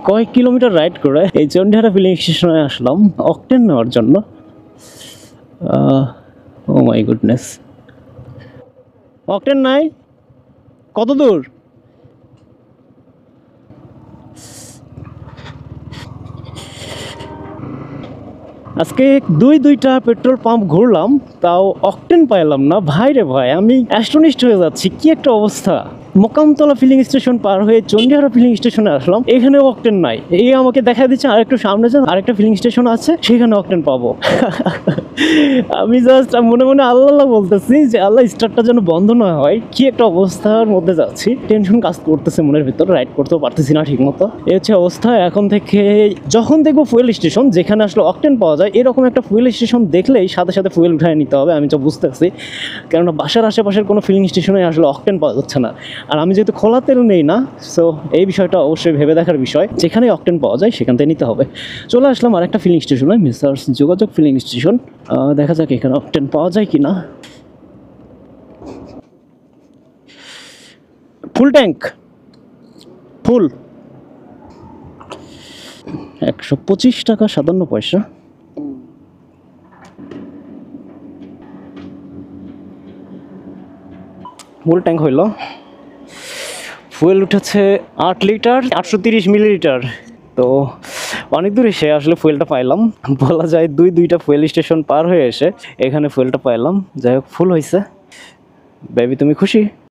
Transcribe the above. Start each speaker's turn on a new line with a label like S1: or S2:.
S1: কয়েক kilometre ride করে এই চন্ডিহারা ফিলিং স্টেশনে আসলাম অকটেন নেওয়ার জন্য। ও মাই গুডনেস, অকটেন নাই? কত দূর? আজকে দুইটা পেট্রোল পাম্প ঘুরলাম, তাও অকটেন পাইলাম না। ভাই রে ভাই, আমি অ্যাস্টনিশড হয়ে যাচ্ছি, কি একটা অবস্থা। মোকামতলা ফিলিং স্টেশন পার হয়ে চন্ডিহারা ফিলিং স্টেশনে আসলাম, এখানে অকটেন নাই। এই আমাকে দেখা দিচ্ছে আরেকটু সামনে যান, আরেকটা ফিলিং স্টেশন আছে, সেখানে অকটেন পাবো। আমি জাস্ট মনে মনে আল্লাহ বলতেছি যে আল্লাহ স্টার্টটা যেন বন্ধ না হয়। কি একটা অবস্থার মধ্যে যাচ্ছি, টেনশন কাজ করতেছে মনের ভিতর, রাইড করতেও পারতেছি না ঠিক মতো। এই হচ্ছে অবস্থা। এখন থেকে যখন দেখবো ফুয়েল স্টেশন যেখানে আসলে অকটেন পাওয়া যায়, এরকম একটা ফুয়েল স্টেশন দেখলেই সাথে সাথে ফুয়েল উঠায় নিতে হবে। আমি তো বুঝতেছি, কেননা বাসার আশেপাশের কোনো ফিলিং স্টেশনে আসলে অকটেন পাওয়া যাচ্ছে না। আর আমি যেহেতু খোলা তেল নেই না, সো এই বিষয়টা অবশ্যই ভেবে দেখার বিষয়। যেখানে অকটেন পাওয়া যায় সেখান থেকে নিতে হবে। চলে আসলাম আর একটা ফিলিং স্টেশনে, মিস্টার্স যোগাযোগ ফিলিং স্টেশন। দেখা যাক এখানে অকটেন পাওয়া যায় কি না। ফুল ট্যাঙ্ক, ফুল 125 টাকা 57 পয়সা। ফুল ট্যাঙ্ক হইল, ফুয়েল উঠেছে 8 লিটার 830 মিলিলিটার। তো অনেক দূর এসে আসলে ফুয়েলটা পাইলাম, বলা যায় দুইটা ফুয়েল স্টেশন পার হয়ে এসে এখানে ফুয়েলটা পাইলাম। যাই হোক, ফুল হয়েছে। বেবি তুমি খুশি?